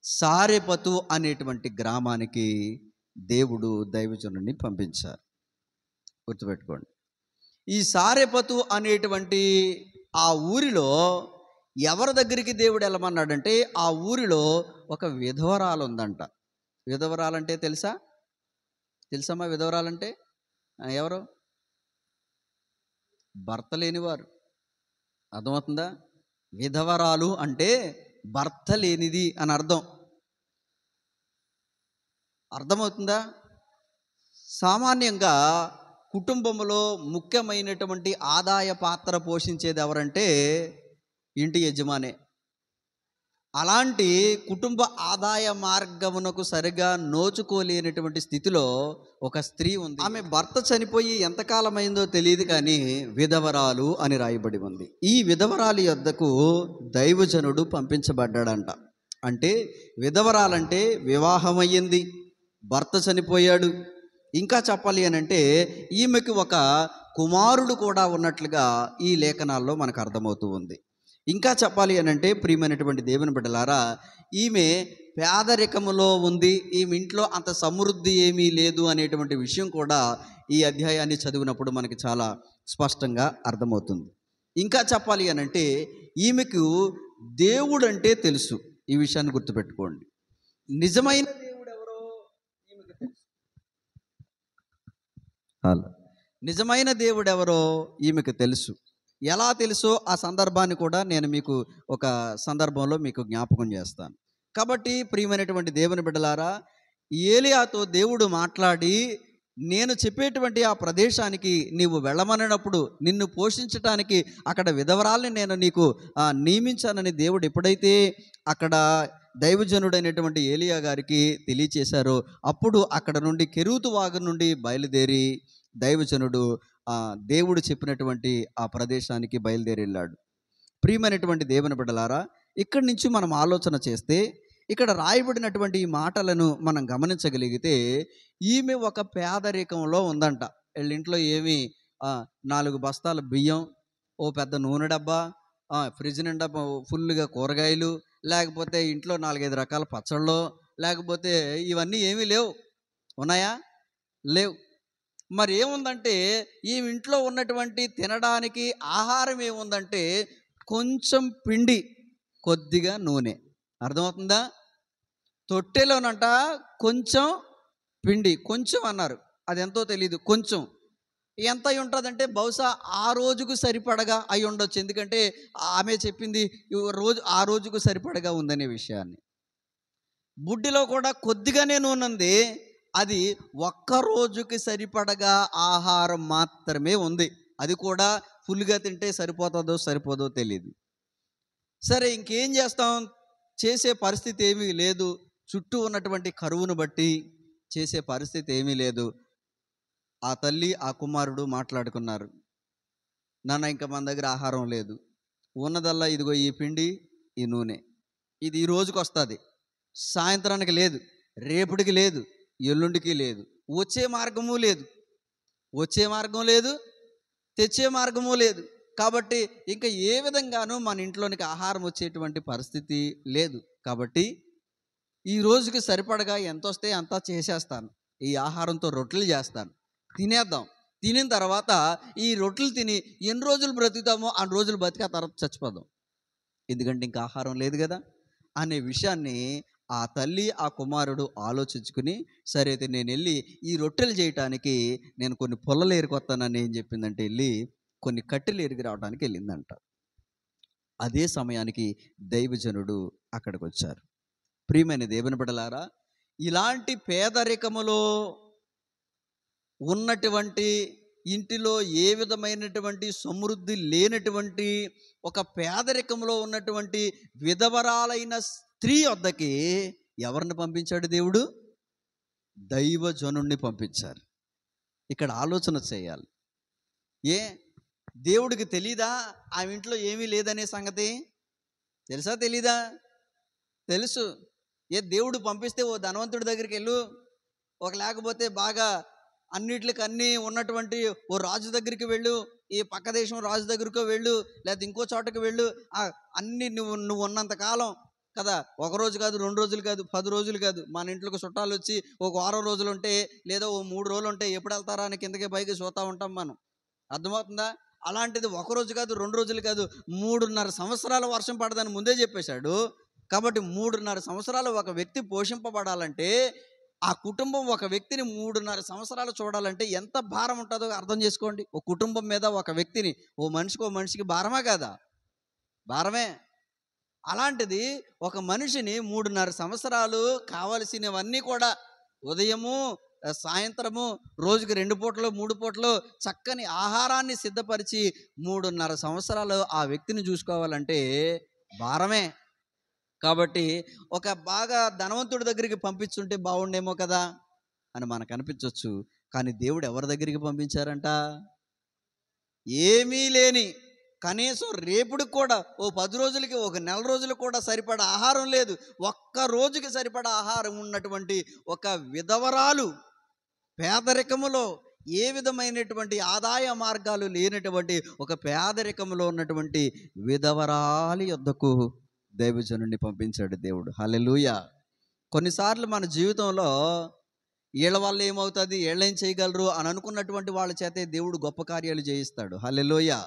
సారెపతు అనేటువంటి గ్రామానికి దేవుడు దైవజనుడిని పంపించారు. గుర్తుపెట్టుకోండి. ఈ సారెపతు అనేటువంటి ఆ ఊరిలో ఎవరి దగ్గరికి దేవుడు వెళ్ళమన్నాడంటే, ఆ ఊరిలో ఒక విధవరాలు ఉందంట. విధవరాలంటే తెలుసమ్మా? విధవరాలంటే ఎవరు? భర్త లేనివారు. అర్థమవుతుందా? విధవరాలు అంటే భర్త లేనిది అని అర్థమవుతుందా? సామాన్యంగా కుటుంబంలో ముఖ్యమైనటువంటి ఆదాయ పాత్ర పోషించేది ఎవరంటే ఇంటి యజమానే. అలాంటి కుటుంబ ఆదాయ మార్గమునకు సరిగా నోచుకోలేనటువంటి స్థితిలో ఒక స్త్రీ ఉంది. ఆమె భర్త చనిపోయి ఎంతకాలమైందో తెలియదు, కానీ విధవరాలు అని రాయబడి ఉంది. ఈ విధవరాలి యొద్దకు దైవజనుడు పంపించబడ్డాడంట. అంటే విధవరాలంటే వివాహమయ్యింది, భర్త చనిపోయాడు. ఇంకా చెప్పాలి అని అంటే ఈమెకి ఒక కుమారుడు కూడా ఉన్నట్లుగా ఈ లేఖనాల్లో మనకు అర్థమవుతూ ఉంది. ఇంకా చెప్పాలి అని అంటే ప్రియమైనటువంటి దేవుని బిడ్డలారా, ఈమె పేదరికములో ఉంది, ఈమె ఇంట్లో అంత సమృద్ధి ఏమీ లేదు అనేటువంటి విషయం కూడా ఈ అధ్యాయాన్ని చదివినప్పుడు మనకి చాలా స్పష్టంగా అర్థమవుతుంది. ఇంకా చెప్పాలి అని అంటే ఈమెకు దేవుడు అంటే తెలుసు. ఈ విషయాన్ని గుర్తుపెట్టుకోండి. నిజమైన దేవుడు ఎవరో ఈమెకు తెలుసు. నిజమైన దేవుడు ఎవరో ఈమెకు తెలుసు. ఎలా తెలుసో ఆ సందర్భాన్ని కూడా నేను మీకు ఒక సందర్భంలో మీకు జ్ఞాపకం చేస్తాను. కాబట్టి ప్రియమైనటువంటి దేవుని బిడ్డలారా, ఏలియాతో దేవుడు మాట్లాడి, నేను చెప్పేటువంటి ఆ ప్రదేశానికి నీవు వెళ్ళమన్నప్పుడు నిన్ను పోషించటానికి అక్కడ విధవరాల్ని నేను నీకు నియమించానని దేవుడు ఎప్పుడైతే అక్కడ దైవజనుడైనటువంటి ఏలియా గారికి తెలియచేశారో, అప్పుడు అక్కడ నుండి కెరూతు వాగు నుండి బయలుదేరి దైవజనుడు దేవుడు చెప్పినటువంటి ఆ ప్రదేశానికి బయలుదేరి వెళ్ళాడు. ప్రియమైనటువంటి దేవుని బిడ్డలారా, ఇక్కడి నుంచి మనం ఆలోచన చేస్తే ఇక్కడ రాయబడినటువంటి ఈ మాటలను మనం గమనించగలిగితే ఈమె ఒక పేదరికంలో ఉందంట. వీళ్ళ ఇంట్లో ఏమి 4 బస్తాల బియ్యం, ఓ పెద్ద నూనె డబ్బా, ఫ్రిడ్జ్ నిండా ఫుల్గా కూరగాయలు, లేకపోతే ఇంట్లో 4-5 రకాల పచ్చళ్ళు, లేకపోతే ఇవన్నీ ఏమీ లేవు. ఉన్నాయా? లేవు. మరి ఏముందంటే ఈ ఇంట్లో ఉన్నటువంటి తినడానికి ఆహారం ఏముందంటే కొంచెం పిండి, కొద్దిగా నూనె. అర్థమవుతుందా? తొట్టెలోనంట కొంచెం పిండి, కొంచెం అన్నారు, అది ఎంతో తెలీదు. కొంచెం ఎంత అయి ఉంటుందంటే బహుశా ఆ రోజుకు సరిపడగా అయి ఉండొచ్చు. ఎందుకంటే ఆమె చెప్పింది ఆ రోజుకు సరిపడగా ఉందనే విషయాన్ని. బుడ్డిలో కూడా కొద్దిగానే నూనె ఉంది, అది ఒక్క రోజుకి సరిపడగా ఆహారం మాత్రమే ఉంది. అది కూడా ఫుల్గా తింటే సరిపోదో తెలియదు. సరే, ఇంకేం చేస్తాం? చేసే పరిస్థితి ఏమీ లేదు. చుట్టూ ఉన్నటువంటి కరువును బట్టి చేసే పరిస్థితి ఏమీ లేదు. ఆ తల్లి ఆ కుమారుడు మాట్లాడుకున్నారు, నాన్న ఇంకా మన దగ్గర ఆహారం లేదు, ఉన్నదల్లా ఇదిగో ఈ పిండి, ఈ నూనె, ఇది ఈ రోజుకి వస్తుంది, సాయంత్రానికి లేదు, రేపటికి లేదు, ఎల్లుండికి లేదు, వచ్చే మార్గము లేదు, తెచ్చే మార్గము లేదు. కాబట్టి ఇంకా ఏ విధంగానూ మన ఇంట్లోనికి ఆహారం వచ్చేటువంటి పరిస్థితి లేదు. కాబట్టి ఈ రోజుకి సరిపడగా ఎంత వస్తే అంత చేసేస్తాను, ఈ ఆహారంతో రొట్టెలు చేస్తాను, తినేద్దాం. తినిన తర్వాత ఈ రొట్టెలు తిని ఎన్ని రోజులు బ్రతుకుతామో అన్ని రోజులు బతికి ఆ తర్వాత చచ్చిపోదాం, ఎందుకంటే ఇంకా ఆహారం లేదు కదా అనే విషయాన్ని ఆ తల్లి ఆ కుమారుడు ఆలోచించుకుని, సరే అయితే నేను వెళ్ళి ఈ రొట్టెలు చేయటానికి నేను కొన్ని పొల్లలు ఏరుకొస్తానని ఏం చెప్పిందంటే వెళ్ళి కొన్ని కట్టెలు ఎరిగి రావడానికి వెళ్ళిందంట. అదే సమయానికి దైవజనుడు అక్కడికి వచ్చారు. ప్రియమైన దేవుని బిడ్డలారా, ఇలాంటి పేదరికములో ఉన్నటువంటి ఇంటిలో ఏ విధమైనటువంటి సమృద్ధి లేనటువంటి ఒక పేదరికంలో ఉన్నటువంటి విధవరాలైన స్త్రీ వద్దకి ఎవరిని పంపించాడు దేవుడు? దైవజనుణ్ణి పంపించారు. ఇక్కడ ఆలోచన చేయాలి. దేవుడికి తెలీదా ఆ ఇంట్లో ఏమీ లేదనే సంగతి? తెలుసా తెలీదా? తెలుసు. దేవుడు పంపిస్తే ఓ ధనవంతుడి దగ్గరికి వెళ్ళు, లేకపోతే బాగా అన్నిటికన్నీ ఉన్నటువంటి ఓ రాజు దగ్గరికి వెళ్ళు, ఈ పక్క దేశం రాజు దగ్గరికో వెళ్ళు, లేకపోతే ఇంకో చోటకి వెళ్ళు, అన్నీ నువ్వు ఉన్నంతకాలం కదా. ఒక రోజు కాదు, 2 రోజులు కాదు, 10 రోజులు కాదు. మన ఇంట్లోకి చుట్టాలు వచ్చి ఒక వారం రోజులు ఉంటే, లేదా ఓ 3 రోజులు ఉంటే ఎప్పుడు వెళ్తారా అని కిందకి పైకి చూస్తూ ఉంటాం మనం. అర్థమవుతుందా? అలాంటిది ఒక రోజు కాదు, 2 రోజులు కాదు, 3.5 సంవత్సరాల వర్షం పడదని ముందే చెప్పేశాడు. కాబట్టి 3.5 సంవత్సరాలు ఒక వ్యక్తి పోషింపబడాలంటే, ఆ కుటుంబం ఒక వ్యక్తిని 3.5 సంవత్సరాలు చూడాలంటే ఎంత భారం ఉంటుందో అర్థం చేసుకోండి. ఒక కుటుంబం మీద ఒక వ్యక్తిని, ఓ మనిషికి భారమా కాదా? భారమే. అలాంటిది ఒక మనిషిని 3.5 సంవత్సరాలు కావలసినవన్నీ కూడా ఉదయము, సాయంత్రము, రోజుకి 2 పూటలు, 3 పూటలు చక్కని ఆహారాన్ని సిద్ధపరిచి 3.5 సంవత్సరాలు ఆ వ్యక్తిని చూసుకోవాలంటే భారమే. కాబట్టి ఒక బాగా ధనవంతుడి దగ్గరికి పంపించుంటే బాగుండేమో కదా అని మనకు అనిపించవచ్చు. కానీ దేవుడు ఎవరి దగ్గరికి పంపించారంట? ఏమీ లేని, కనీసం రేపుడికి కూడా ఓ 10 రోజులకి, ఒక నెల రోజులకు కూడా సరిపడా ఆహారం లేదు, ఒక్క రోజుకి సరిపడా ఆహారం ఉన్నటువంటి ఒక విధవరాలు, పేదరికములో ఏ విధమైనటువంటి ఆదాయ మార్గాలు లేనటువంటి ఒక పేదరికములో ఉన్నటువంటి విధవరాలి యొద్దకు దైవజనుడిని పంపించాడు దేవుడు. హల్లెలూయా. కొన్నిసార్లు మన జీవితంలో వీళ్ళ వల్ల ఏమవుతుంది, వీళ్ళేం చేయగలరు అని అనుకున్నటువంటి వాళ్ళ చేతే దేవుడు గొప్ప కార్యాలు చేయిస్తాడు. హల్లెలూయా.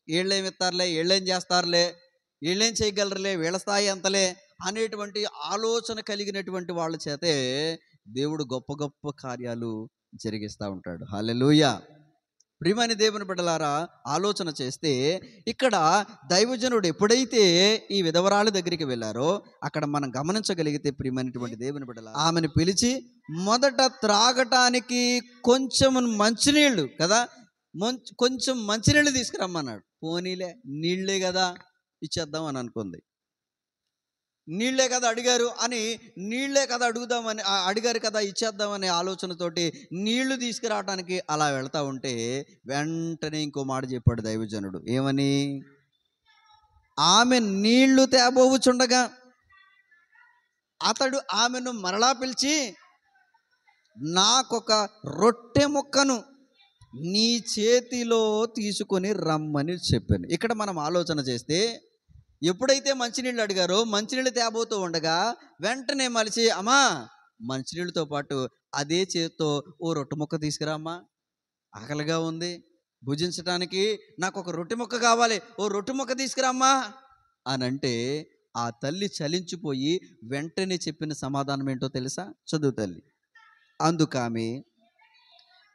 వీళ్ళేం ఇస్తారులే, వీళ్ళేం చేస్తారులే, వీళ్ళేం చేయగలరులే, వీళ్ళ స్థాయి ఎంతలే అనేటువంటి ఆలోచన కలిగినటువంటి వాళ్ళ చేతే దేవుడు గొప్ప గొప్ప కార్యాలు జరిగిస్తూ ఉంటాడు. హల్లెలూయా. ప్రియమైన దేవుని బిడ్డలారా, ఆలోచన చేస్తే ఇక్కడ దైవజనుడు ఎప్పుడైతే ఈ విధవరాల దగ్గరికి వెళ్ళారో అక్కడ మనం గమనించగలిగితే, ప్రియమైనటువంటి దేవుని బిడ్డలారా, ఆమెను పిలిచి మొదట త్రాగటానికి కొంచెం మంచినీళ్ళు కదా, కొంచెం మంచినీళ్ళు తీసుకురమ్మన్నాడు. పోనీలే, నీళ్ళే కదా ఇచ్చేద్దాం అని అనుకుంది. నీళ్లే కదా అడిగారు అని, నీళ్లే కదా అడుగుదామని, అడిగారు కదా ఇచ్చేద్దామనే ఆలోచనతోటి నీళ్లు తీసుకురావడానికి అలా వెళ్తా ఉంటే వెంటనే ఇంకో మాట చెప్పాడు దైవజనుడు. ఏమని? ఆమె నీళ్లు తేబోవుచుండగా అతడు ఆమెను మరలా పిలిచి, నాకొక రొట్టె ముక్కను నీ చేతిలో తీసుకొని రమ్మని చెప్పాను. ఇక్కడ మనం ఆలోచన చేస్తే, ఎప్పుడైతే మంచినీళ్ళు అడిగారో మంచినీళ్ళు తేబోతూ ఉండగా వెంటనే మలిచి, అమ్మా మంచినీళ్ళతో పాటు అదే చేతితో ఓ రొట్టె ముక్క తీసుకురామ్మా, ఆకలిగా ఉంది, భుజించడానికి నాకు ఒక రొట్టె ముక్క కావాలి, ఓ రొట్టె ముక్క తీసుకురామ్మా అని అంటే ఆ తల్లి చలించిపోయి వెంటనే చెప్పిన సమాధానం ఏంటో తెలుసా? చదువు తల్లి. అందుకామె,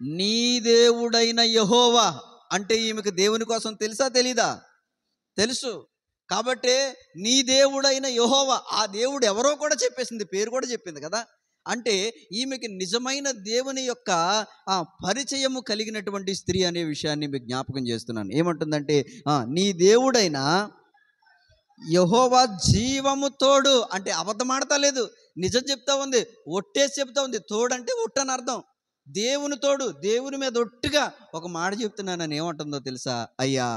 నీ దేవుడైన యెహోవా, అంటే ఈమెకు దేవుని కోసం తెలుసా తెలీదా? తెలుసు. కాబట్టి నీ దేవుడైన యెహోవా, ఆ దేవుడు ఎవరో కూడా చెప్పేసింది, పేరు కూడా చెప్పింది కదా. అంటే ఈమెకి నిజమైన దేవుని యొక్క పరిచయము కలిగినటువంటి స్త్రీ అనే విషయాన్ని మీకు జ్ఞాపకం చేస్తున్నాను. ఏమంటుందంటే, నీ దేవుడైన యెహోవా జీవము తోడు, అంటే అబద్ధం ఆడతా లేదు, నిజం చెప్తా ఉంది, ఒట్టేసి చెప్తా ఉంది. తోడంటే ఒట్టని అర్థం. దేవుని తోడు, దేవుని మీద ఒట్టుగా ఒక మాట చెప్తున్నానని ఏమంటుందో తెలుసా? అయ్యా,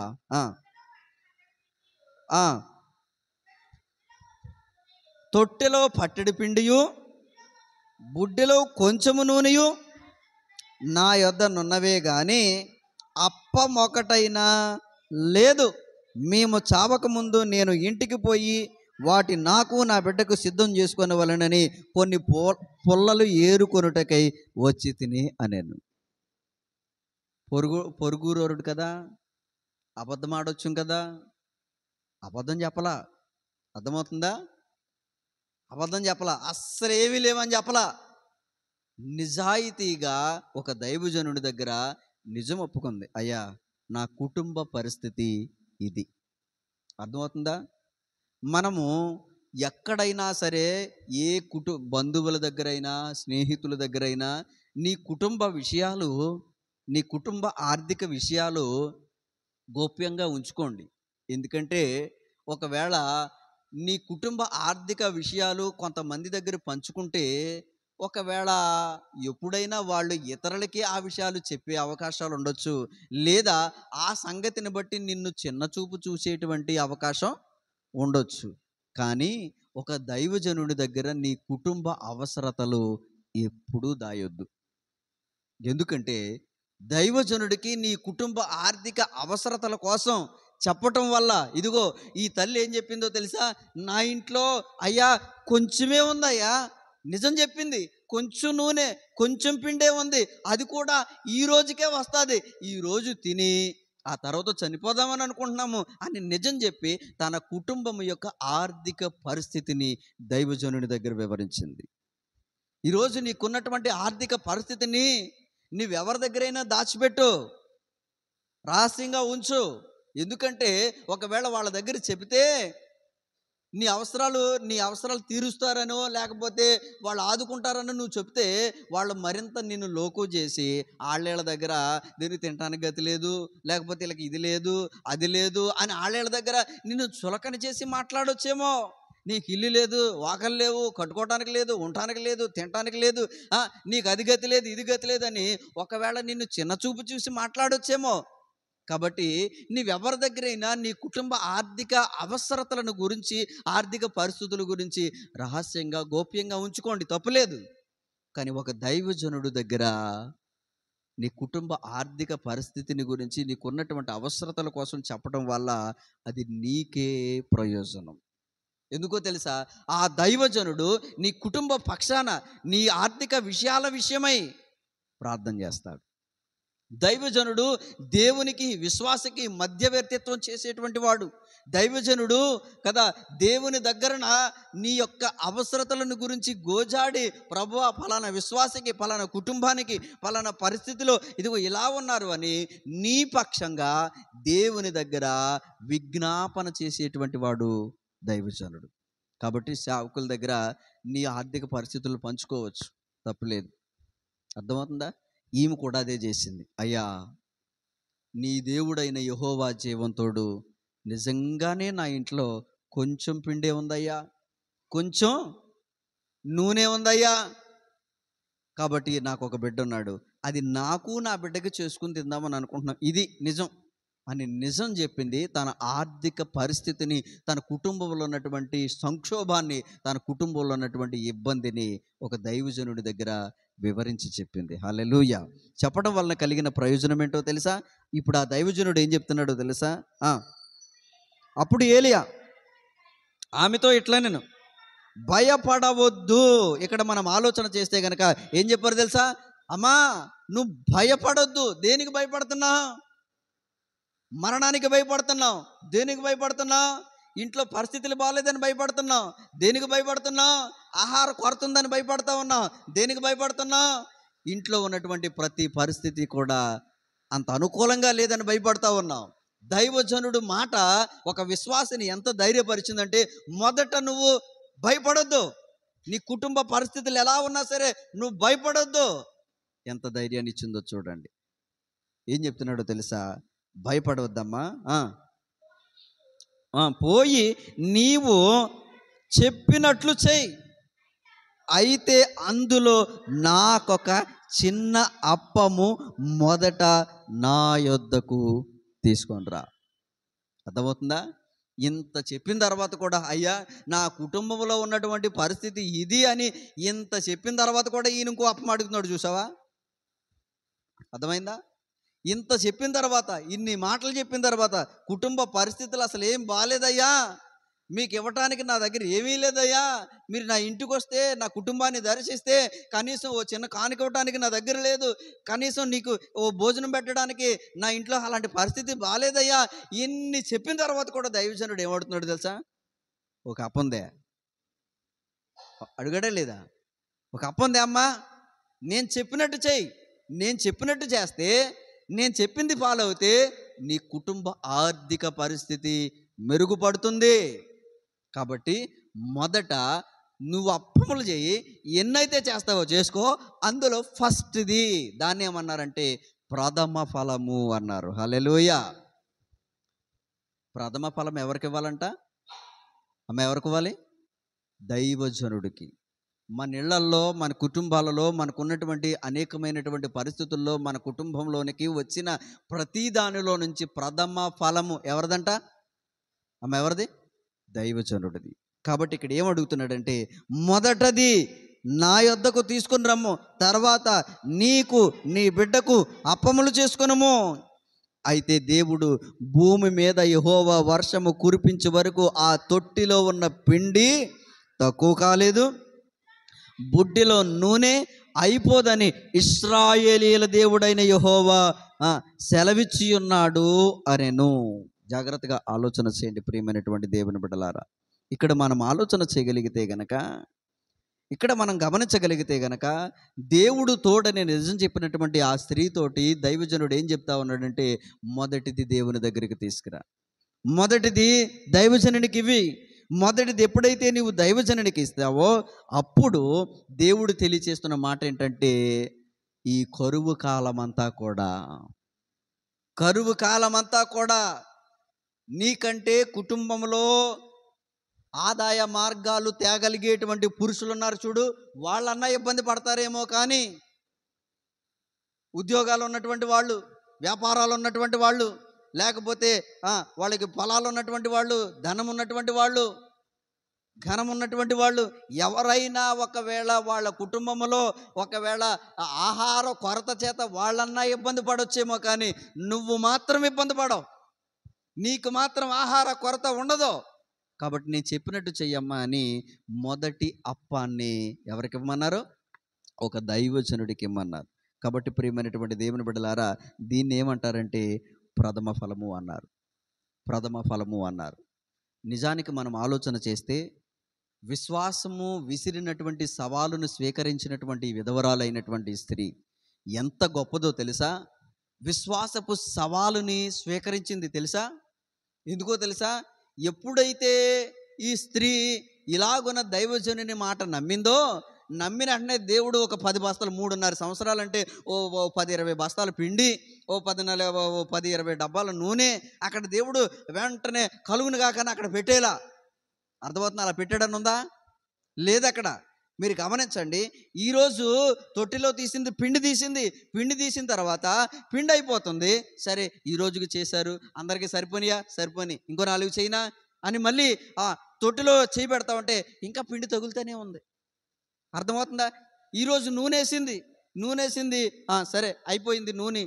తొట్టెలో పట్టెడు పిండియు బుడ్డెలో కొంచెము నూనెయు నా యొద్ద నున్నవే గాని అప్పమొకటైనా లేదు. మేము చావక ముందు నేను ఇంటికి పోయి వాటి నాకు నా బిడ్డకు సిద్ధం చేసుకొనవలెనని కొన్ని పుల్లలు ఏరుకొనుటకై వచ్చి తిని అనేను. పొరుగురోరుడు కదా, అబద్ధం ఆడొచ్చు కదా, అబద్ధం చెప్పలా. అర్థమవుతుందా? అబద్ధం చెప్పలా, అస్సలు ఏమీ లేవని చెప్పలా. నిజాయితీగా ఒక దైవజనుడి దగ్గర నిజం ఒప్పుకుంది. అయ్యా, నా కుటుంబ పరిస్థితి ఇది. అర్థమవుతుందా? మనము ఎక్కడైనా సరే, ఏ బంధువుల దగ్గరైనా, స్నేహితుల దగ్గరైనా నీ కుటుంబ విషయాలు, నీ కుటుంబ ఆర్థిక విషయాలు గోప్యంగా ఉంచుకోండి. ఎందుకంటే ఒకవేళ నీ కుటుంబ ఆర్థిక విషయాలు కొంతమంది దగ్గర పంచుకుంటే, ఒకవేళ ఎప్పుడైనా వాళ్ళు ఇతరులకి ఆ విషయాలు చెప్పే అవకాశాలు ఉండొచ్చు, లేదా ఆ సంగతిని బట్టి నిన్ను చిన్నచూపు చూసేటువంటి అవకాశం ఉండొచ్చు. కానీ ఒక దైవజనుడి దగ్గర నీ కుటుంబ అవసరతలు ఎప్పుడూ దాయొద్దు. ఎందుకంటే దైవజనుడికి నీ కుటుంబ ఆర్థిక అవసరతల కోసం చెప్పటం వల్ల ఇదిగో ఈ తల్లి ఏం చెప్పిందో తెలుసా? నా ఇంట్లో అయ్యా కొంచెమే ఉందయ్యా, నిజం చెప్పింది. కొంచెం నూనె, కొంచెం పిండే ఉంది, అది కూడా ఈ రోజుకే వస్తుంది, ఈ రోజు తిని ఆ తర్వాత చనిపోదామని అనుకుంటున్నాము అని నిజం చెప్పి తన కుటుంబం యొక్క ఆర్థిక పరిస్థితిని దైవజనుని దగ్గర వివరించింది. ఈరోజు నీకున్నటువంటి ఆర్థిక పరిస్థితిని నీవెవరి దగ్గరైనా దాచిపెట్టు, రహస్యంగా ఉంచు. ఎందుకంటే ఒకవేళ వాళ్ళ దగ్గర చెబితే నీ అవసరాలు తీరుస్తారనో లేకపోతే వాళ్ళు ఆదుకుంటారనో నువ్వు చెప్తే వాళ్ళు మరింత నిన్ను లోకు చేసి ఆళ్ళేళ్ళ దగ్గర దీనికి తినడానికి గతి లేదు, లేకపోతే వీళ్ళకి ఇది లేదు అది లేదు అని ఆళ్ళేళ్ళ దగ్గర నిన్ను చులకన చేసి మాట్లాడొచ్చేమో. నీకు ఇల్లు లేదు, వాకలు లేవు, కట్టుకోవడానికి లేదు, ఉండటానికి లేదు, తినటానికి లేదు, నీకు అది గతి లేదు ఇది గతి లేదని ఒకవేళ నిన్ను చిన్న చూపు చూసి మాట్లాడొచ్చేమో. కాబట్టి నీవెవరి దగ్గరైనా నీ కుటుంబ ఆర్థిక అవసరతలను గురించి, ఆర్థిక పరిస్థితుల గురించి రహస్యంగా గోప్యంగా ఉంచుకోండి, తప్పులేదు. కానీ ఒక దైవజనుడు దగ్గర నీ కుటుంబ ఆర్థిక పరిస్థితిని గురించి, నీకున్నటువంటి అవసరతల కోసం చెప్పడం వల్ల అది నీకే ప్రయోజనం. ఎందుకో తెలుసా? ఆ దైవజనుడు నీ కుటుంబ పక్షాన నీ ఆర్థిక విషయాల విషయమై ప్రార్థన చేస్తాడు. దైవజనుడు దేవునికి విశ్వాసకి మధ్యవర్తిత్వం చేసేటువంటి వాడు. దైవజనుడు కదా దేవుని దగ్గరన నీ యొక్క అవసరతలను గురించి గోజాడి, ప్రభువా ఫలానా విశ్వాసకి, ఫలానా కుటుంబానికి, ఫలానా పరిస్థితిలో ఇదిగో ఇలా ఉన్నారు అని నీ పక్షంగా దేవుని దగ్గర విజ్ఞాపన చేసేటువంటి వాడు దైవజనుడు. కాబట్టి సేవకుల దగ్గర నీ ఆర్థిక పరిస్థితులు పంచుకోవచ్చు, తప్పులేదు. అర్థమవుతుందా? ఈమె కూడా అదే చేసింది. అయ్యా, నీ దేవుడైన యెహోవా జీవంతోడు, నిజంగానే నా ఇంట్లో కొంచెం పిండే ఉందయ్యా, కొంచెం నూనె ఉందయ్యా, కాబట్టి నాకు ఒక బిడ్డ ఉన్నాడు, అది నాకు నా బిడ్డకి చేసుకుని తిందామని అనుకుంటున్నాను, ఇది నిజం అని నిజం చెప్పింది. తన ఆర్థిక పరిస్థితిని, తన కుటుంబంలో ఉన్నటువంటి సంక్షోభాన్ని, తన కుటుంబంలో ఉన్నటువంటి ఇబ్బందిని ఒక దైవజనుడి దగ్గర వివరించి చెప్పింది. హల్లెలూయా. చెప్పడం వలన కలిగిన ప్రయోజనం ఏంటో తెలుసా? ఇప్పుడు ఆ దైవజనుడు ఏం చెప్తున్నాడో తెలుసా? అప్పుడు ఏలియా ఆమెతో ఇట్లా, నేను భయపడవద్దు. ఇక్కడ మనం ఆలోచన చేస్తే కనుక ఏం చెప్పారు తెలుసా? అమ్మా, నువ్వు భయపడొద్దు. దేనికి భయపడుతున్నావు? మరణానికి భయపడుతున్నావు. దేనికి భయపడుతున్నావు? ఇంట్లో పరిస్థితులు బాగాలేదని భయపడుతున్నావు. దేనికి భయపడుతున్నావు? ఆహార కొరత ఉందని భయపడతా ఉన్నావు. దేనికి భయపడుతున్నావు? ఇంట్లో ఉన్నటువంటి ప్రతి పరిస్థితి కూడా అంత అనుకూలంగా లేదని భయపడతా ఉన్నావు. దైవజనుడు మాట ఒక విశ్వాసిని ఎంత ధైర్యపరిచిందంటే, మొదట నువ్వు భయపడొద్దు. నీ కుటుంబ పరిస్థితులు ఎలా ఉన్నా సరే నువ్వు భయపడొద్దు. ఎంత ధైర్యాన్ని ఇచ్చిందో చూడండి. ఏం చెప్తున్నాడో తెలుసా? భయపడవద్దమ్మా, పోయి నీవు చెప్పినట్లు చెయ్యి, అయితే అందులో నాకొక చిన్న అప్పము మొదట నా యొద్దకు తీసుకొని రా. అర్థమవుతుందా? ఇంత చెప్పిన తర్వాత కూడా, అయ్యా నా కుటుంబంలో ఉన్నటువంటి పరిస్థితి ఇది అని ఇంత చెప్పిన తర్వాత కూడా ఈయన ఇంకో అప్పం అడుగుతున్నాడు. చూసావా? అర్థమైందా? ఇంత చెప్పిన తర్వాత, ఇన్ని మాటలు చెప్పిన తర్వాత, కుటుంబ పరిస్థితులు అసలు ఏం బాగాలేదయ్యా, మీకు ఇవ్వటానికి నా దగ్గర ఏమీ లేదయ్యా, మీరు నా ఇంటికి వస్తే, నా కుటుంబాన్ని దర్శిస్తే కనీసం ఓ చిన్న కానుక ఇవ్వటానికి నా దగ్గర లేదు, కనీసం నీకు ఓ భోజనం పెట్టడానికి నా ఇంట్లో అలాంటి పరిస్థితి బాగాలేదయ్యా, ఇన్ని చెప్పిన తర్వాత కూడా దైవజనుడు ఏమడుతున్నాడు తెలుసా? ఒక అప్పందే. అడుగడే లేదా? ఒక అప్పందే అమ్మా, నేను చెప్పినట్టు చెయ్యి, నేను చెప్పినట్టు చేస్తే, నేను చెప్పింది ఫాలో అవుతే నీ కుటుంబ ఆర్థిక పరిస్థితి మెరుగుపడుతుంది. కాబట్టి మొదట నువ్వు అప్పములు చేయి, ఎన్నైతే చేస్తావో చేసుకో, అందులో ఫస్ట్ది దాన్ని ఏమన్నారంటే ప్రథమ ఫలము అన్నారు. హల్లెలూయా. ప్రథమ ఫలం ఎవరికి ఇవ్వాలంట? ఎవరికి ఇవ్వాలి? దైవజనుడికి. మన ఇళ్లల్లో, మన కుటుంబాలలో, మనకున్నటువంటి అనేకమైనటువంటి పరిస్థితుల్లో మన కుటుంబంలోనికి వచ్చిన ప్రతి దానిలో నుంచి ప్రథమ ఫలము ఎవరిదంట? ఎవరిది? దైవజనుడిది. కాబట్టి ఇక్కడ ఏమడుగుతున్నాడంటే, మొదటది నా యొద్దకు తీసుకుని రమ్ము, తర్వాత నీకు నీ బిడ్డకు అప్పములు చేసుకొనుము, అయితే దేవుడు భూమి మీద యెహోవా వర్షము కురిపించే వరకు ఆ తొట్టిలో ఉన్న పిండి తక్కువ కాలేదు, బుడ్డిలో నూనె అయిపోదని ఇశ్రాయేలీయుల దేవుడైన యెహోవా సెలవిచ్చి ఉన్నాడు అనెను. జాగ్రత్తగా ఆలోచన చేయండి ప్రియమైనటువంటి దేవుని బిడ్డలారా. ఇక్కడ మనం ఆలోచన చేయగలిగితే గనక, ఇక్కడ మనం గమనించగలిగితే గనక, దేవుడు తోడని నిజం చెప్పినటువంటి ఆ స్త్రీతోటి దైవజనుడు ఏం చెప్తా ఉన్నాడంటే, మొదటిది దేవుని దగ్గరికి తీసుకురా, మొదటిది దైవజనునికి ఇవి. మొదటిది ఎప్పుడైతే నీవు దైవజనునికి ఇస్తావో అప్పుడు దేవుడు తెలియచేస్తున్న మాట ఏంటంటే, ఈ కరువు కాలమంతా కూడా నీకంటే కుటుంబంలో ఆదాయ మార్గాలు తేగలిగేటువంటి పురుషులు ఉన్నారు చూడు, వాళ్ళన్నా ఇబ్బంది పడతారేమో, కానీ ఉద్యోగాలు ఉన్నటువంటి వాళ్ళు, వ్యాపారాలు ఉన్నటువంటి వాళ్ళు, లేకపోతే వాళ్ళకి పొలాలు ఉన్నటువంటి వాళ్ళు, ధనం ఉన్నటువంటి వాళ్ళు, ఘనం ఉన్నటువంటి వాళ్ళు, ఎవరైనా ఒకవేళ వాళ్ళ కుటుంబంలో ఒకవేళ ఆహార కొరత చేత వాళ్ళన్నా ఇబ్బంది పడొచ్చేమో, కానీ నువ్వు మాత్రం ఇబ్బంది పడవు, నీకు మాత్రం ఆహార కొరత ఉండదు. కాబట్టి నేను చెప్పినట్టు చెయ్యమ్మా అని మొదటి అప్పాన్ని ఎవరికి ఇవ్వమన్నారు? ఒక దైవజనుడికి ఇమ్మన్నారు. కాబట్టి ప్రియమైనటువంటి దేవుని బిడ్డలారా, దీన్ని ఏమంటారంటే ప్రథమ ఫలము అన్నారు. నిజానికి మనం ఆలోచన చేస్తే విశ్వాసము విసిరినటువంటి సవాలును స్వీకరించినటువంటి విధవరాలైనటువంటి స్త్రీ ఎంత గొప్పదో తెలుసా? విశ్వాసపు సవాలుని స్వీకరించింది తెలుసా? ఎందుకో తెలుసా? ఎప్పుడైతే ఈ స్త్రీ ఇలాగున్న దైవజనుని మాట నమ్మిన వెంటనే దేవుడు ఒక 10 బస్తాలు, 3.5 సంవత్సరాలు అంటే ఓ 10-20 బస్తాలు పిండి, ఓ 10-20 డబ్బాల నూనె అక్కడ దేవుడు వెంటనే కలుగును కాకని అక్కడ పెట్టేలా. అర్థమవుతుంది? అలా పెట్టాడని ఉందా? లేదు. అక్కడ మీరు గమనించండి, ఈరోజు తొట్టిలో పిండి తీసిన తర్వాత పిండి అయిపోతుంది. సరే, ఈ రోజుకి చేశారు, అందరికీ సరిపోని ఇంకో 4 చేయనా అని మళ్ళీ తొట్టిలో చేయి పెడతా ఉంటే ఇంకా పిండి తగులుతూనే ఉంది. అర్థమవుతుందా? ఈరోజు నూనెసింది, సరే అయిపోయింది నూనె,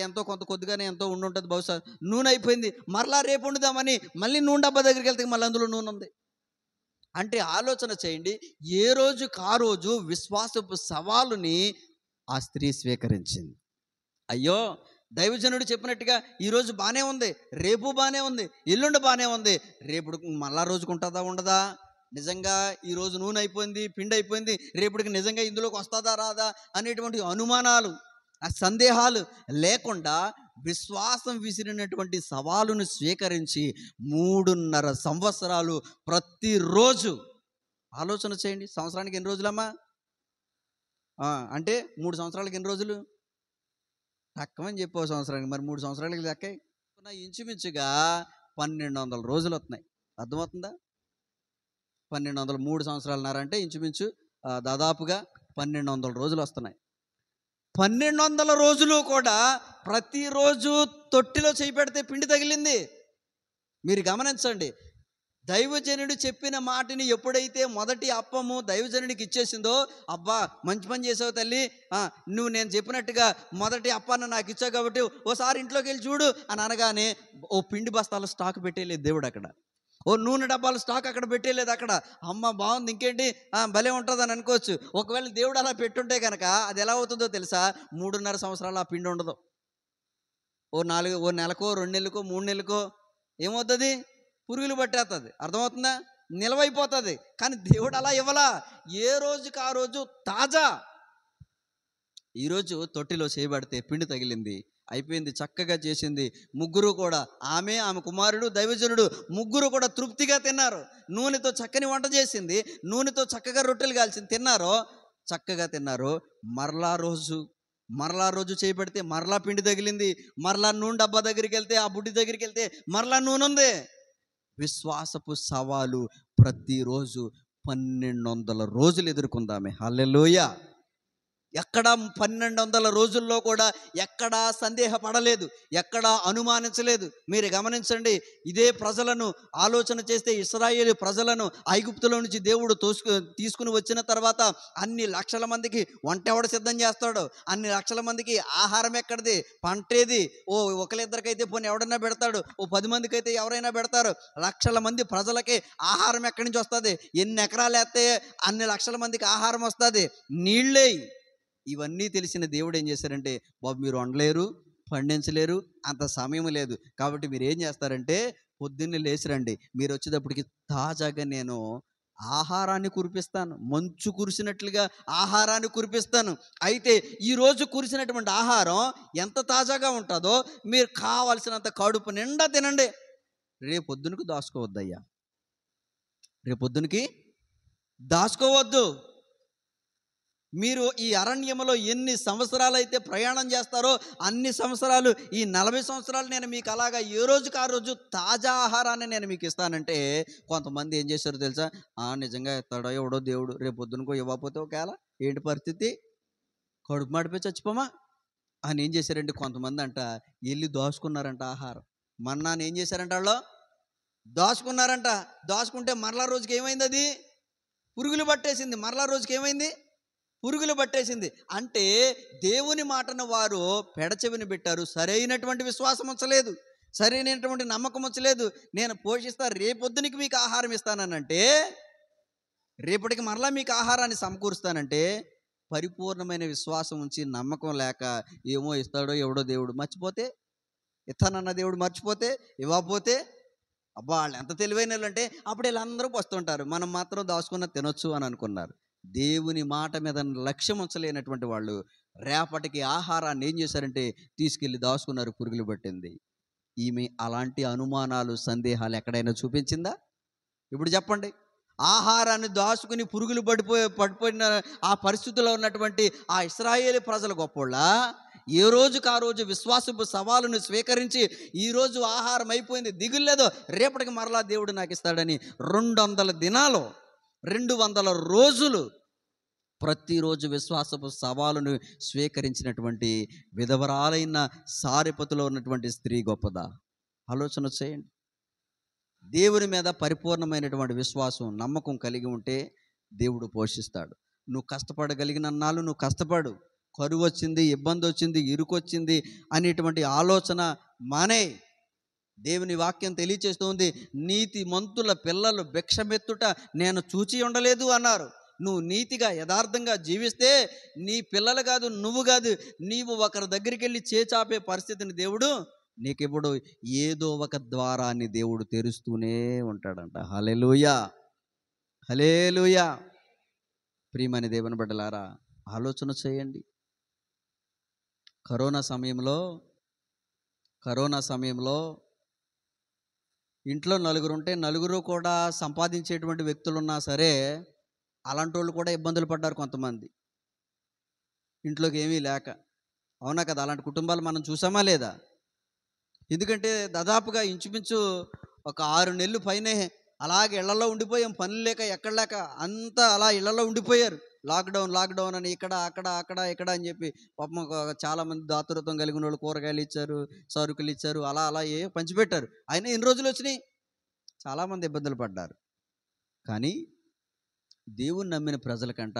ఎంతో కొద్దిగానే ఎంతో ఉండుంటుంది బహుశా, నూనె అయిపోయింది, మరలా రేపు వండుదామని మళ్ళీ నూనె డబ్బా దగ్గరికి వెళ్తే మళ్ళీ అందులో నూనె ఉంది. అంటే ఆలోచన చేయండి, ఏ రోజుకు ఆ రోజు విశ్వాసపు సవాలుని ఆ స్త్రీ స్వీకరించింది. అయ్యో, దైవజనుడు చెప్పినట్టుగా ఈరోజు బాగానే ఉంది, రేపు బాగానే ఉంది, ఎల్లుండి బాగానే ఉంది, రేపు మళ్ళా రోజుకు ఉంటుందా ఉండదా? నిజంగా ఈరోజు నూనె అయిపోయింది, పిండి అయిపోయింది, రేపటికి నిజంగా ఇందులోకి వస్తుందా రాదా అనేటువంటి అనుమానాలు, ఆ సందేహాలు లేకుండా విశ్వాసం విసిరినటువంటి సవాలును స్వీకరించి 3.5 సంవత్సరాలు ప్రతిరోజు ఆలోచన చేయండి. సంవత్సరానికి ఎన్ని రోజులమ్మా? అంటే 3 సంవత్సరాలకి ఎన్ని రోజులు? తక్కువని చెప్పావు సంవత్సరానికి, మరి 3 సంవత్సరాలకి లెక్క ఇంచుమించుగా 1200 రోజులు వస్తున్నాయి. అర్థమవుతుందా? 1200, 3 సంవత్సరాలున్నర అంటే ఇంచుమించు దాదాపుగా 1200 రోజులు వస్తున్నాయి. 1200 రోజులు కూడా ప్రతిరోజు తొట్టిలో చేయి పెడితే పిండి తగిలింది. మీరు గమనించండి, దైవజనుడు చెప్పిన మాటని ఎప్పుడైతే మొదటి అప్పము దైవజనుడికి ఇచ్చేసిందో, అబ్బా మంచి పని చేసావు తల్లి, నువ్వు నేను చెప్పినట్టుగా మొదటి అప్పాన్ని నాకు ఇచ్చావు కాబట్టి ఓసారి ఇంట్లోకి వెళ్ళి చూడు అని అనగానే ఓ పిండి బస్తాలు స్టాక్ పెట్టేలేదు దేవుడు అక్కడ, ఓ నూనె డబ్బాలు స్టాక్ అక్కడ పెట్టేలేదు అక్కడ. అమ్మ బాగుంది, ఇంకేంటి భలే ఉంటుంది అని అనుకోవచ్చు. ఒకవేళ దేవుడు అలా పెట్టుంటే కనుక అది ఎలా అవుతుందో తెలుసా? 3.5 సంవత్సరాలు ఆ పిండి ఉండదు. ఓ నెలకో 2 నెలలకో 3 నెలలకో ఏమవుతుంది? పురుగులు పట్టేస్తుంది. అర్థమవుతుందా? నిలవైపోతుంది. కానీ దేవుడు అలా ఇవ్వలా, ఏ రోజుకి ఆ రోజు తాజా. ఈరోజు తొట్టిలో చేయబడితే పిండి తగిలింది, అయిపోయింది, చక్కగా చేసింది. ముగ్గురు కూడా, ఆమె కుమారుడు దైవజనుడు, ముగ్గురు కూడా తృప్తిగా తిన్నారు. నూనెతో చక్కని వంట చేసింది, నూనెతో చక్కగా రొట్టెలు కాల్చింది, తిన్నారు, చక్కగా తిన్నారు. మరలా రోజు చేయబడితే మరలా పిండి తగిలింది, మరలా నూనె డబ్బా దగ్గరికి వెళ్తే, ఆ బుడ్డి దగ్గరికి వెళ్తే మరలా నూనె ఉంది. విశ్వాసపు సవాలు ప్రతిరోజు 1200 రోజులు ఎదుర్కొందామే. హల్లెలూయా. ఎక్కడా 1200 రోజుల్లో కూడా ఎక్కడా సందేహపడలేదు, ఎక్కడా అనుమానించలేదు. మీరు గమనించండి, ఇదే ప్రజలను ఆలోచన చేస్తే ఇశ్రాయేలు ప్రజలను ఐగుప్తులో నుంచి దేవుడు తీసుకుని వచ్చిన తర్వాత అన్ని లక్షల మందికి వంట ఎవడు సిద్ధం చేస్తాడు? అన్ని లక్షల మందికి ఆహారం ఎక్కడిది? పంటేది? ఒకరిద్దరికైతే పోనీ ఎవడన్నా పెడతాడు, 10 మందికి అయితే ఎవరైనా పెడతారు. లక్షల మంది ప్రజలకి ఆహారం ఎక్కడి నుంచి వస్తుంది? ఎన్ని ఎకరాలు వేస్తే అన్ని లక్షల మందికి ఆహారం వస్తుంది? నీళ్ళే. ఇవన్నీ తెలిసిన దేవుడు ఏం చేశారంటే, బాబు మీరు వండలేరు, పండించలేరు, అంత సమయం లేదు, కాబట్టి మీరు ఏం చేస్తారంటే పొద్దున్నే లేచి రండి, మీరు వచ్చేటప్పటికి తాజాగా నేను ఆహారాన్ని కురిపిస్తాను, మంచు కురిసినట్లుగా ఆహారాన్ని కురిపిస్తాను. అయితే ఈరోజు కురిసినటువంటి ఆహారం ఎంత తాజాగా ఉంటుందో మీరు కావలసినంత కడుపు నిండా తినండి. రేపొద్దునకు దాచుకోవద్దయ్యా, రేపొద్దునకి దాచుకోవద్దు. మీరు ఈ అరణ్యములో ఎన్ని సంవత్సరాలు అయితే ప్రయాణం చేస్తారో అన్ని సంవత్సరాలు, ఈ 40 సంవత్సరాలు నేను మీకు అలాగా ఏ రోజుకి ఆ రోజు తాజా ఆహారాన్ని నేను మీకు ఇస్తానంటే, కొంతమంది ఏం చేశారో తెలుసా? నిజంగా ఇస్తాడో ఎవడో దేవుడు, రేపు పొద్దునకో ఇవ్వకపోతే ఒకవేళ ఏంటి పరిస్థితి? కడుపు మాడిపోయి చచ్చిపోమా అని ఏం చేశారంటే కొంతమంది అంట వెళ్ళి దోచుకున్నారంట ఆహారం. మన్నాను ఏం చేశారంట? వాళ్ళు దోచుకున్నారంట. దోచుకుంటే మరలా రోజుకి ఏమైంది? అది పురుగులు పట్టేసింది. మరలా రోజుకి ఏమైంది? పురుగులు పట్టేసింది. అంటే దేవుని మాటను వారు పెడచెవిని పెట్టారు, సరైనటువంటి విశ్వాసం ఉంచలేదు, సరైనటువంటి నమ్మకం ఉంచలేదు. నేను పోషిస్తా, రేపొద్దునికి మీకు ఆహారం ఇస్తానంటే, రేపటికి మరలా మీకు ఆహారాన్ని సమకూరుస్తానంటే, పరిపూర్ణమైన విశ్వాసం ఉంచి నమ్మకం లేక ఏమో ఇస్తాడో ఎవడో దేవుడు, మర్చిపోతే ఇస్తానన్న దేవుడు మర్చిపోతే, ఇవ్వకపోతే అబ్బా వాళ్ళు ఎంత తెలివైన వాళ్ళు అంటే అప్పుడు వీళ్ళందరూ వస్తుంటారు, మనం మాత్రం దాచుకున్న తినొచ్చు అని అనుకున్నారు. దేవుని మాట మీద లక్ష్యం ఉంచలేనటువంటి వాళ్ళు రేపటికి ఆహారాన్ని ఏం చేశారంటే తీసుకెళ్ళి దాచుకున్నారు, పురుగులు పట్టింది. ఈమె అలాంటి అనుమానాలు, సందేహాలు ఎక్కడైనా చూపించిందా? ఇప్పుడు చెప్పండి. ఆహారాన్ని దాచుకుని పురుగులు పడిపోయిన ఆ పరిస్థితుల్లో ఉన్నటువంటి ఆ ఇశ్రాయేలు ప్రజలు గొప్పోళ్ళ? ఏ రోజుకు ఆ రోజు విశ్వాసపు సవాలును స్వీకరించి ఈరోజు ఆహారం అయిపోయింది, దిగుల్లేదో రేపటికి మరలా దేవుడు నాకు ఇస్తాడని 200 దినాలు, 200 రోజులు ప్రతిరోజు విశ్వాసపు సవాలును స్వీకరించినటువంటి విధవరాలైన సారెపతులో ఉన్నటువంటి స్త్రీ గొప్పదా? ఆలోచన చేయండి. దేవుని మీద పరిపూర్ణమైనటువంటి విశ్వాసం, నమ్మకం కలిగి ఉంటే దేవుడు పోషిస్తాడు. నువ్వు కష్టపడగలిగిన నాళ్ళు నువ్వు కష్టపడు. కరువు వచ్చింది, ఇబ్బంది వచ్చింది, ఇరుకొచ్చింది అనేటువంటి ఆలోచన మానే. దేవుని వాక్యం తెలియచేస్తుంది, నీతి మంతుల పిల్లలు భిక్షమెత్తుట నేను చూచి ఉండలేదు అన్నారు. నువ్వు నీతిగా యథార్థంగా జీవిస్తే నీ పిల్లలు కాదు, నువ్వు కాదు, నీవు ఒకరి దగ్గరికి వెళ్ళి చేచాపే పరిస్థితిని దేవుడు నీకిప్పుడు ఏదో ఒక ద్వారాన్ని దేవుడు తెరుస్తూనే ఉంటాడంట. హల్లెలూయా, హల్లెలూయా. ప్రియమైన దేవుని బిడ్డలారా, ఆలోచన చేయండి. కరోనా సమయంలో ఇంట్లో నలుగురు ఉంటే నలుగురు కూడా సంపాదించేటువంటి వ్యక్తులు ఉన్నా సరే అలాంటి వాళ్ళు కూడా ఇబ్బందులు పడ్డారు కొంతమంది, ఇంట్లోకి ఏమీ లేక. అవునా కదా? అలాంటి కుటుంబాలు మనం చూసామా లేదా? ఎందుకంటే దాదాపుగా ఇంచుమించు ఒక 6 నెలలు పైనే అలాగే ఇళ్లలో ఉండిపోయాం, పనులు లేక ఎక్కడ లేక అంతా అలా ఇళ్లలో ఉండిపోయారు. లాక్డౌన్ అని ఇక్కడ అక్కడ అని చెప్పి పాపం చాలామంది దాతృత్వం కలిగిన వాళ్ళు కూరగాయలు ఇచ్చారు, సరుకులు ఇచ్చారు, అలా పంచిపెట్టారు. అయినా ఎన్ని రోజులు వచ్చినాయి? చాలామంది ఇబ్బందులు పడ్డారు. కానీ దేవుని నమ్మిన ప్రజలకంట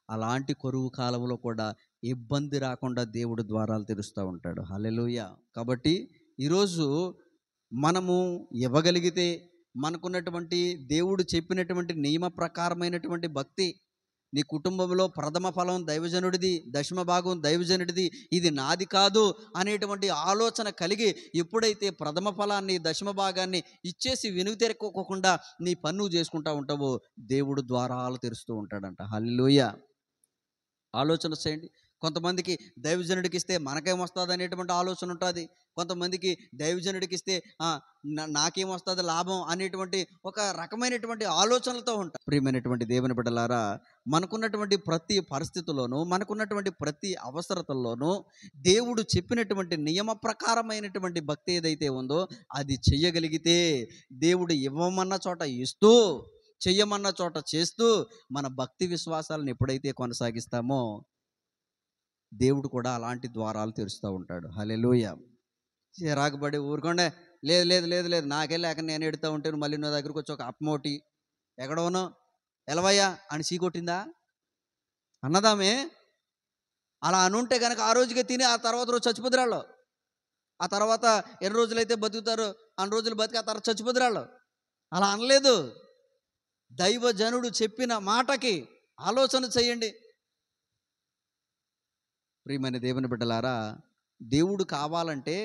అలాంటి కరువు కాలంలో కూడా ఇబ్బంది రాకుండా దేవుడు ద్వారాలు తెరుస్తూ ఉంటాడు. హల్లెలూయా. కాబట్టి ఈరోజు మనము ఇవ్వగలిగితే మనకున్నటువంటి దేవుడు చెప్పినటువంటి నియమ ప్రకారమైనటువంటి భక్తి, నీ కుటుంబంలో ప్రథమ ఫలం దైవజనుడిది, దశమ భాగం దైవజనుడిది, ఇది నాది కాదు అనేటువంటి ఆలోచన కలిగి ఎప్పుడైతే ప్రథమ ఫలాన్ని, దశమ భాగాన్ని ఇచ్చేసి వెనుతిరక్కోకుండా నీ పన్ను చేసుకుంటూ ఉంటావో దేవుడు ద్వారాలు తెరుస్తూ ఉంటాడంట. హల్లెలూయా. ఆలోచన చేయండి. కొంతమందికి దైవజనుడికి ఇస్తే మనకేమొస్తుంది అనేటువంటి ఆలోచన ఉంటుంది. కొంతమందికి దైవజనుడికి ఇస్తే నాకేమొస్తుంది లాభం అనేటువంటి ఒక రకమైనటువంటి ఆలోచనలతో ఉంటారు. ప్రియమైనటువంటి దేవుని బిడ్డలారా, మనకున్నటువంటి ప్రతి పరిస్థితుల్లోనూ, మనకున్నటువంటి ప్రతి అవసరతల్లోనూ దేవుడు చెప్పినటువంటి నియమ ప్రకారమైనటువంటి భక్తి ఏదైతే ఉందో అది చెయ్యగలిగితే, దేవుడు ఇవ్వమన్న చోట ఇస్తూ, చెయ్యమన్న చోట చేస్తూ మన భక్తి విశ్వాసాలను ఎప్పుడైతే కొనసాగిస్తామో దేవుడు కూడా అలాంటి ద్వారాలు తెరుస్తూ ఉంటాడు. హల్లెలూయా. చిరాకుపడి ఊరుకోండే, లేదు లేదు లేదు లేదు నాకెళ్ళి లేక నేను ఎడుతూ ఉంటే నువ్వు మళ్ళీ నా దగ్గరకు వచ్చి ఒక అప్పమోటి ఎక్కడోనో ఎలవయ్యా అని చీకొట్టిందా అన్నదామే. అలా అనుంటే కనుక ఆ రోజుకే తిని ఆ తర్వాత రోజు చచ్చిపోతురాళ్ళు. ఆ తర్వాత ఎన్ని రోజులైతే బతుకుతారో అన్ని రోజులు బతికి ఆ తర్వాత చచ్చిపోతురాళ్ళు. అలా అనలేదు. దైవజనుడు చెప్పిన మాటకి ఆలోచన చేయండి. ప్రియమైన దేవుని బిడ్డలారా, దేవుడు కావాలంటే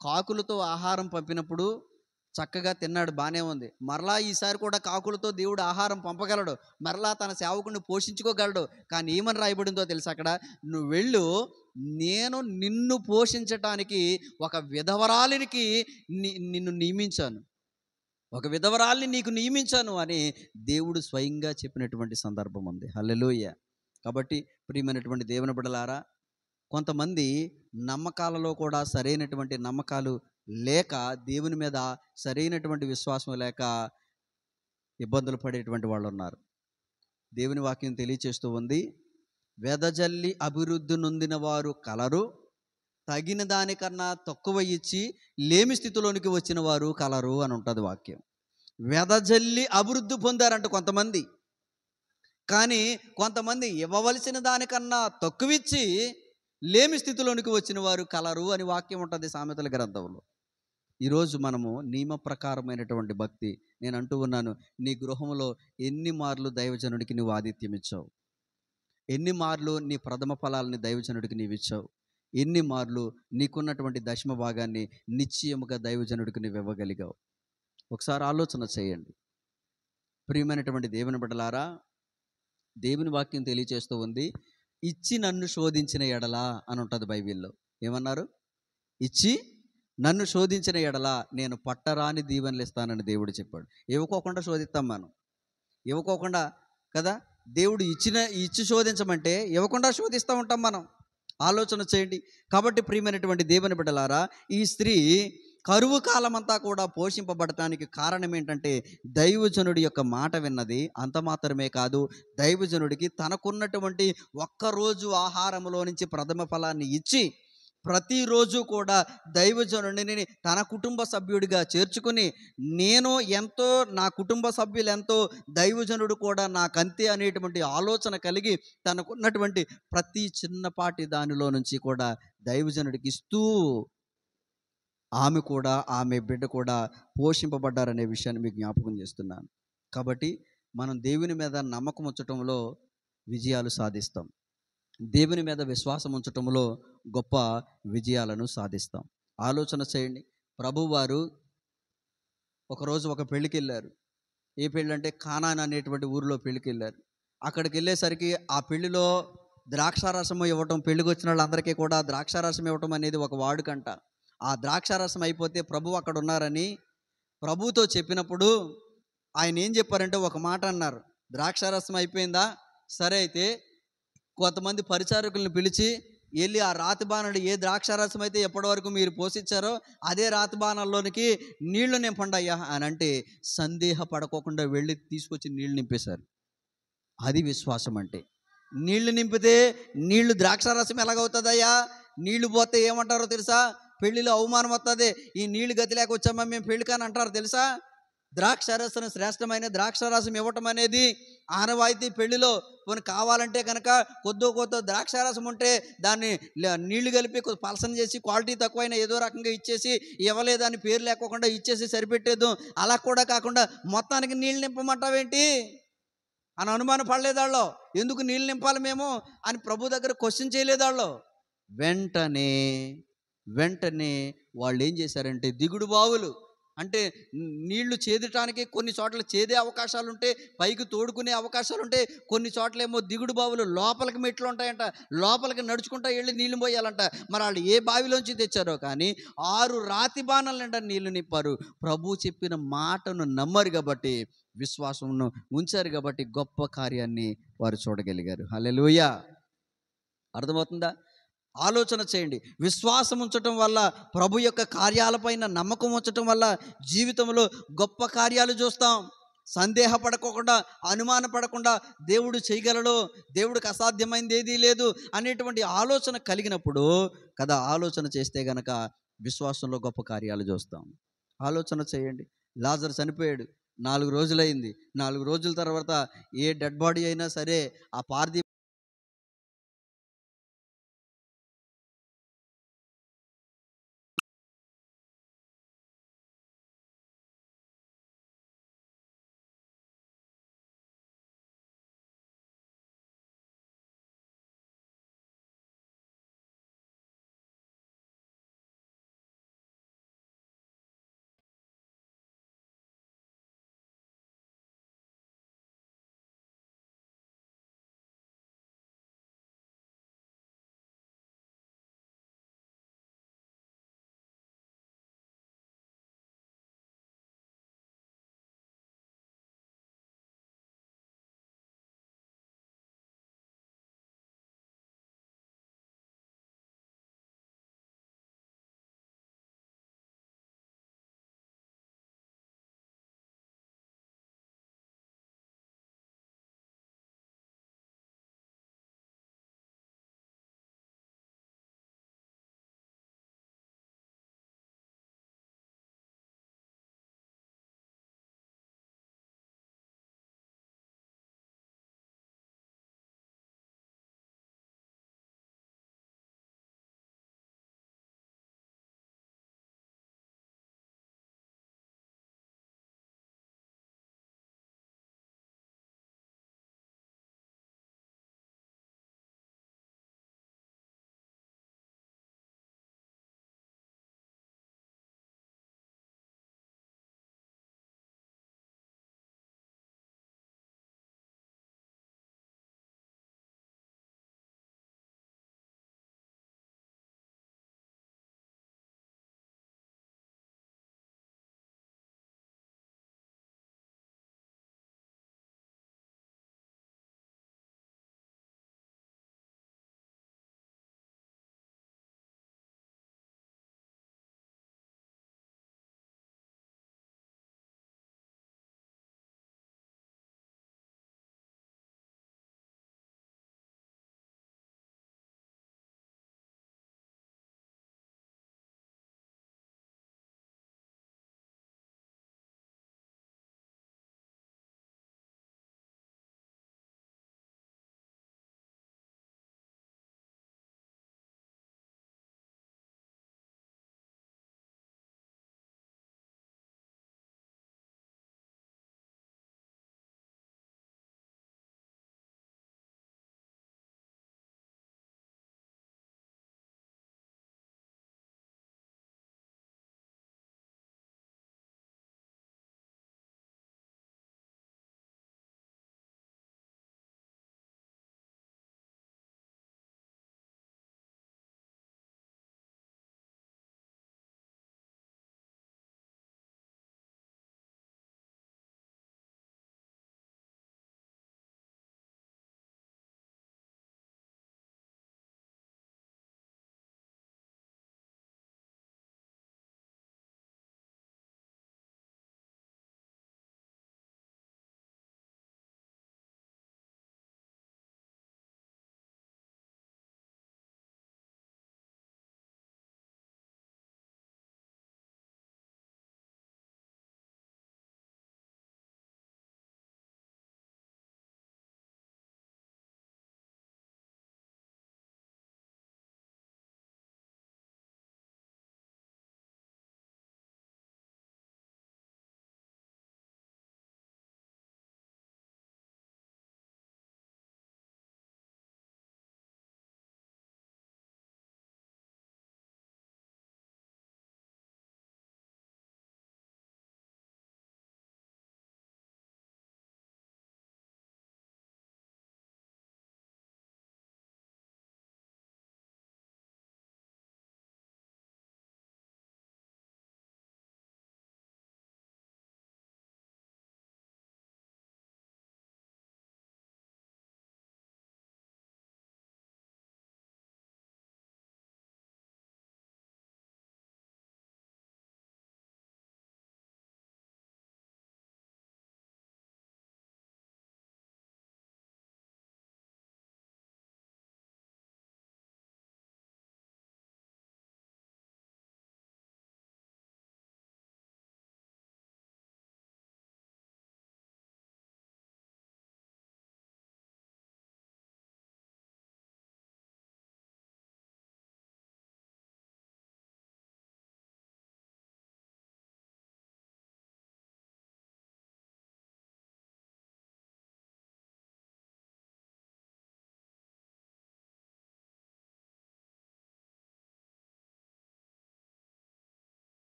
కాకులతో ఆహారం పంపినప్పుడు చక్కగా తిన్నాడు, బాగానే ఉంది. మరలా ఈసారి కూడా కాకులతో దేవుడు ఆహారం పంపగలడు, మరలా తన సేవకుని పోషించుకోగలడు. కానీ ఏమని రాయబడిందో తెలుసా అక్కడ? నువ్వు వెళ్ళు, నేను నిన్ను పోషించటానికి ఒక విధవరాలినికి నిన్ను నియమించాను, ఒక విధవరాల్ని నీకు నియమించాను అని దేవుడు స్వయంగా చెప్పినటువంటి సందర్భం ఉంది. హల్లెలూయా. కాబట్టి ప్రియమైనటువంటి దేవుని బిడ్డలారా, కొంతమంది నమ్మకాలలో కూడా సరైనటువంటి నమ్మకాలు లేక, దేవుని మీద సరైనటువంటి విశ్వాసం లేక ఇబ్బందులు పడేటువంటి వాళ్ళు ఉన్నారు. దేవుని వాక్యం తెలియచేస్తూ ఉంది, వెదజల్లి అభివృద్ధి నొందిన వారు కలరు, తగిన దానికన్నా తక్కువ ఇచ్చి లేమి స్థితిలోనికి వచ్చిన వారు కలరు అని ఉంటుంది వాక్యం. వెదజల్లి అభివృద్ధి పొందారంట కొంతమంది, కానీ కొంతమంది ఇవ్వవలసిన దానికన్నా తక్కువ ఇచ్చి లేమి స్థితిలోనికి వచ్చిన వారు కలరు అని వాక్యం ఉంటుంది సామెతల గ్రంథంలో. ఈరోజు మనము నియమ ప్రకారమైనటువంటి భక్తి, నేను అంటూ ఉన్నాను, నీ గృహంలో ఎన్ని మార్లు దైవజనుడికి నువ్వు ఆతిథ్యం ఇచ్చావు? ఎన్ని మార్లు నీ ప్రథమ ఫలాలని దైవజనుడికి నీవు ఇచ్చావు? ఎన్ని మార్లు నీకున్నటువంటి దశమ భాగాన్ని నిశ్చయముగా దైవజనుడికి నువ్వు ఇవ్వగలిగావు? ఒకసారి ఆలోచన చేయండి. ప్రియమైనటువంటి దేవుని బిడ్డలారా, దేవుని వాక్యం తెలియచేస్తూ ఉంది, ఇచ్చి నన్ను శోధించిన ఎడల అని ఉంటుంది బైబిల్లో. ఏమన్నారు? ఇచ్చి నన్ను శోధించిన ఎడల నేను పట్టరాని దీవెనలు ఇస్తానని దేవుడు చెప్పాడు. ఇవ్వకోకుండా శోధిస్తాం మనం, ఇవ్వకోకుండా కదా. దేవుడు ఇచ్చి శోధించమంటే ఇవ్వకుండా శోధిస్తూ ఉంటాం మనం. ఆలోచన చేయండి. కాబట్టి ప్రియమైనటువంటి దేవుని బిడ్డలారా, ఈ స్త్రీ కరువు కాలమంతా కూడా పోషింపబడటానికి కారణం ఏంటంటే దైవజనుడి యొక్క మాట విన్నది. అంత మాత్రమే కాదు, దైవజనుడికి తనకున్నటువంటి ఒక్కరోజు ఆహారములో నుంచి ప్రథమ ఫలాన్ని ఇచ్చి ప్రతిరోజు కూడా దైవజనుడిని తన కుటుంబ సభ్యుడిగా చేర్చుకుని, నేను ఎంతో, నా కుటుంబ సభ్యులు ఎంతో, దైవజనుడు కూడా నాకంతే అనేటువంటి ఆలోచన కలిగి తనకున్నటువంటి ప్రతి చిన్నపాటి దానిలో నుంచి కూడా దైవజనుడికి ఇస్తూ ఆమె బిడ్డ కూడా పోషింపబడ్డారనే విషయాన్ని మీకు జ్ఞాపకం చేస్తున్నాను. కాబట్టి మనం దేవుని మీద నమ్మకం ఉంచటంలో విజయాలు సాధిస్తాం. దేవుని మీద విశ్వాసం ఉంచటంలో గొప్ప విజయాలను సాధిస్తాం. ఆలోచన చేయండి. ప్రభువారు ఒకరోజు ఒక పెళ్ళికి వెళ్ళారు. ఏ పెళ్ళి అంటే కానాన్ అనేటువంటి ఊరిలో పెళ్ళికి వెళ్ళారు. అక్కడికి వెళ్ళేసరికి ఆ పెళ్లిలో ద్రాక్షారసం ఇవ్వటం, పెళ్ళికి వచ్చిన వాళ్ళందరికీ కూడా ద్రాక్షారసం ఇవ్వటం అనేది ఒక వాడుకంట. ఆ ద్రాక్షారసం అయిపోతే ప్రభు అక్కడ ఉన్నారని ప్రభుతో చెప్పినప్పుడు ఆయన ఏం చెప్పారంటే ఒక మాట అన్నారు, ద్రాక్షారసం అయిపోయిందా, సరే అయితే కొంతమంది పరిచారకులను పిలిచి వెళ్ళి ఆ రాతి బాణలు ఏ ద్రాక్షారసం అయితే ఎప్పటి వరకు మీరు పోషించారో అదే రాతి బాణల్లోనికి నీళ్లు నింపండి అయ్యా అని అంటే, సందేహపడకోకుండా వెళ్ళి తీసుకొచ్చి నీళ్లు నింపేశారు. అది విశ్వాసం అంటే. నీళ్లు నింపితే నీళ్లు ద్రాక్షారసం ఎలాగవుతుందయ్యా? నీళ్లు పోతే ఏమంటారో తెలుసా? పెళ్లిలో అవమానం వస్తుంది. ఈ నీళ్లు గతి లేక వచ్చామా మేము పెళ్ళికని అంటారు తెలుసా? ద్రాక్షారసం శ్రేష్టమైన ద్రాక్షారసం ఇవ్వటం అనేది ఆనవాయితీ పెళ్లిలో. కొన్ని కావాలంటే కనుక కొద్ది ద్రాక్షారసం ఉంటే దాన్ని నీళ్లు కలిపి పలసన చేసి క్వాలిటీ తక్కువైనా ఏదో రకంగా ఇచ్చేసి, ఇవ్వలేదని పేరు లేకోకుండా ఇచ్చేసి సరిపెట్టేద్దాం. అలా కూడా కాకుండా మొత్తానికి నీళ్ళు నింపమంటావేంటి అని అనుమానం పడలేదాళ్ళు. ఎందుకు నీళ్ళు నింపాలి మేము అని ప్రభు దగ్గర క్వశ్చన్ చేయలేదాళ్ళు. వెంటనే వాళ్ళు ఏం చేశారంటే, దిగుడు బావులు అంటే నీళ్లు చేదటానికి కొన్ని చోట్ల చేదే అవకాశాలు ఉంటే, పైకి తోడుకునే అవకాశాలు ఉంటే, కొన్ని చోట్లేమో దిగుడు బావులు లోపలికి మెట్లు ఉంటాయంట, లోపలికి నడుచుకుంటా వెళ్ళి నీళ్లు పోయాలంట. మరి వాళ్ళు ఏ బావిలోంచి తెచ్చారో కానీ 6 రాతి బాణాల నిండా నీళ్లు నింపారు. ప్రభు చెప్పిన మాటను నమ్మరు కాబట్టి, విశ్వాసమును ఉంచారు కాబట్టి గొప్ప కార్యాన్ని వారు చూడగలిగారు. హల్లెలూయా. అర్థమవుతుందా? ఆలోచన చేయండి. విశ్వాసం ఉంచటం వల్ల, ప్రభు యొక్క కార్యాలపైన నమ్మకం ఉంచటం వల్ల జీవితంలో గొప్ప కార్యాలు చూస్తాం. సందేహపడకుండా, అనుమానపడకుండా దేవుడు చేయగలడు, దేవుడికి అసాధ్యమైంది ఏదీ లేదు అనేటువంటి ఆలోచన కలిగినప్పుడు కదా, ఆలోచన చేస్తే గనక విశ్వాసంలో గొప్ప కార్యాలు చూస్తాం. ఆలోచన చేయండి. లాజరు చనిపోయాడు, 4 రోజులైంది. 4 రోజుల తర్వాత ఏ డెడ్ బాడీ అయినా సరే ఆ పార్థివ